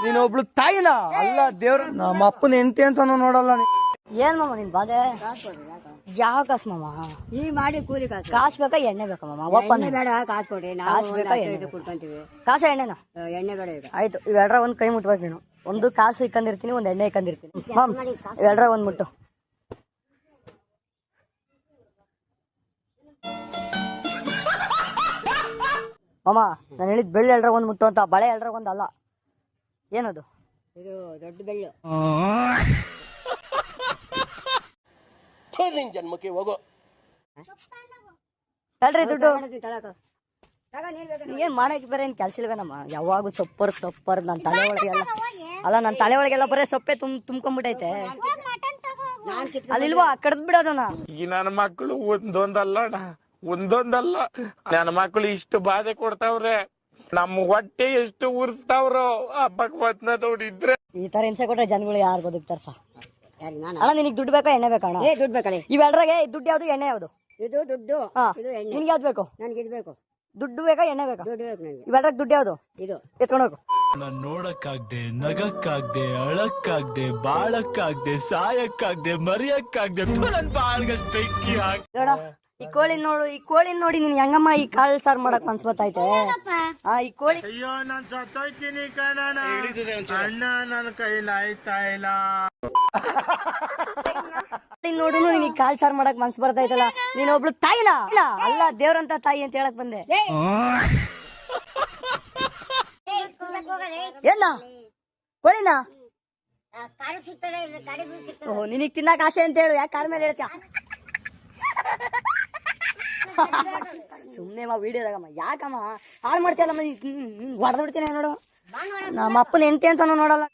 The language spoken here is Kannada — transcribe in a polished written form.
ನೀನ್ ಒಬ್ಳು ತಾಯಿನ ಅಲ್ಲ ದೇವ್ರ ನಮ್ಮ ಅಪ್ಪನ ಹೆಂಡತಿ ಅಂತಾನು ನೋಡಲ್ಲ ಏನ್ ಮಾಮ ನಿನ್ ಬಾಧೆ ಯಾವ ಕಾಸು ಮಾಮ ಈಗ ಮಾಡಿ ಕೂಲಿ ಕಾಸು ಕಾಸು ಬೇಕಾ ಎಣ್ಣೆ ಬೇಕಾ ಮಾಮ ಒಪ್ಪನ್ ಬೇಡ ಕಾಸು ಕೊಡ್ರಿ ನಾವು ಕುಡ್ಕೊಂತೀವಿ ಕಾಸ ಎಣ್ಣೆನ ಎಣ್ಣೆ ಬೇಡ ಈಗ ಆಯ್ತು ಇವೆರಡ್ರ ಒಂದ್ ಕೈ ಮುಟ್ಬೇಕು ನೀನು ಒಂದು ಕಾಸು ಇಕ್ಕಂದಿರ್ತೀನಿ ಒಂದ್ ಎಣ್ಣೆ ಇಕ್ಕಂದಿರ್ತೀನಿ ಮಾಮ್ ಇವೆರಡ್ರ ಒಂದ್ ಮುಟ್ಟು ಮಾಮ ನಾನು ಹೇಳಿದ್ ಬೆಳ್ಳಿ ಎಲ್ರ ಒಂದ್ ಮುಟ್ಟು ಅಂತ ಬಳೆ ಎಲ್ರ ಒಂದ್ ಅಲ್ಲ ಏನದು ಇದು ದೊಡ್ಡ ಬೆಳ್ಳು ನಿನ್ ಜನ್ಮಕ್ಕೆ ಹೋಗೋ ತಡ್ರಿ ದುಡ್ಡು ತಳಕ ಏನ್ ಮಾಡಕ್ ಬೇರೆ ಏನ್ ಕೆಲ್ಸ ಇಲ್ವೇನಮ್ಮ ಯಾವಾಗೂ ಸೊಪ್ಪರ್ ನನ್ ತಲೆ ಒಳಗೆಲ್ಲ ಅಲ್ಲ ನನ್ ತಲೆ ಒಳಗೆಲ್ಲ ಬರೀ ಸೊಪ್ಪೆ ತುಂಬ್ಕೊಂಡ್ಬಿಟ್ಟೈತೆ ಅಲ್ಲಿ ಇಲ್ವಾ ಕಡ್ದ್ ಬಿಡೋದನ್ನ ಈ ನನ್ನ ಮಕ್ಕಳು ಒಂದೊಂದಲ್ಲ ನನ್ನ ಮಕ್ಕಳು ಇಷ್ಟು ಬಾಧೆ ಕೊಡ್ತಾವ್ರೆ ನಮ್ಮ ಹೊಟ್ಟೆ ಎಷ್ಟು ಉರ್ಸ್ತಾವ್ರೋ ಆ ಭಗವತ್ನ ನೋಡಿದ್ರೆ ಈ ತರ ಹಿಂಸೆ ಕೊಟ್ರೆ ಜನಗಳು ಯಾರು ಬದುಕ್ತಾರ ಸಾ ನಾನು ಅಣ್ಣ ನಿನಗ್ ದುಡ್ಡು ಬೇಕಾ ಎಣ್ಣೆ ಬೇಕಾ ಅಣ್ಣ ದುಡ್ಡು ಬೇಕಳಿ ಇವೆಲ್ರಾಗೆ ದುಡ್ಡು ಯಾವ್ದು ಎಣ್ಣೆ ಯಾವ್ದು ಇದು ದುಡ್ಡು ಹಾ ಇದು ಎಣ್ಣೆ ನಿನ್ಗೆ ಯಾವ್ದು ಬೇಕು ನನ್ಗೆ ಇದು ಬೇಕು ದುಡ್ಡು ಬೇಕಾ ಎಣ್ಣೆ ಬೇಕಾ ದುಡ್ಡು ಬೇಕು ನನಗೆ ಇವೆಲ್ರಾಗ ದುಡ್ಡು ಯಾವ್ದು ಇದು ಎತ್ಕೊಂಡೋಗು ನಾನ್ ನೋಡಕ್ಕಾಗ್ದೆ ನಗಕ್ಕಾಗ್ದೆ ಅಳಕ್ಕಾಗ್ದೆ ಬಾಳಕ್ಕಾಗ್ದೆ ಸಾಯಕ್ಕಾಗ್ದೆ ಮರಿಯಕ್ಕಾಗ್ದೆ ನನ್ ಬಾಳ್ಗಷ್ಟ್ ಬೆಂಕಿ ಹಾಕಿ ನೋಡ ಈ ಕೋಳಿ ನೋಡಿ ನೀನ್ ಹೆಂಗಮ್ಮ ಈ ಕಾಳ್ ಸಾರ್ ಮಾಡಕ್ ಮನ್ಸ್ ಬರ್ತೈತೆ ಈ ಕೋಳಿ ಅಯ್ಯೋ ನಾನ್ ಸತ್ತೋಯ್ತೀನಿ ಕಣಣ್ಣ ಅಣ್ಣ ನನ್ನ ಕೈಲಿ ಆಯ್ತಾ ಇಲ್ಲ ನೋಡು ನೀನ್ ಈ ಕಾಳ್ ಸಾರ್ ಮಾಡಕ್ ಮನ್ಸ್ ಬರ್ತೈತಲ್ಲ ನೀನ್ ಒಬ್ಳು ತಾಯಿನ ಅಲ್ಲ ದೇವ್ರಂತ ತಾಯಿ ಅಂತ ಹೇಳಕ್ ಬಂದೆ ಏನ ಕೋಳಿನ ಓಹ್ ನಿನಗ್ ತಿನ್ನಕ್ ಆಸೆ ಅಂತ ಹೇಳು ಯಾಕೆ ಕಾರ್ ಮೇಲೆ ಹೇಳ್ತೀಯ ಸುಮ್ನೆ ವಿಡಿಯೋದಾಗಮ್ಮ ಯಾಕಮ್ಮ ಹಾಳು ಮಾಡ್ತೀಯಲ್ಲಮ್ಮ ಹೊಡೆದ್ ಬಿಡ್ತೀನಿ ನೋಡು ನಮ್ಮ ಅಪ್ಪನ ಹೆಂಡತಿ ಅಂತಾನು ನೋಡಲ್ಲ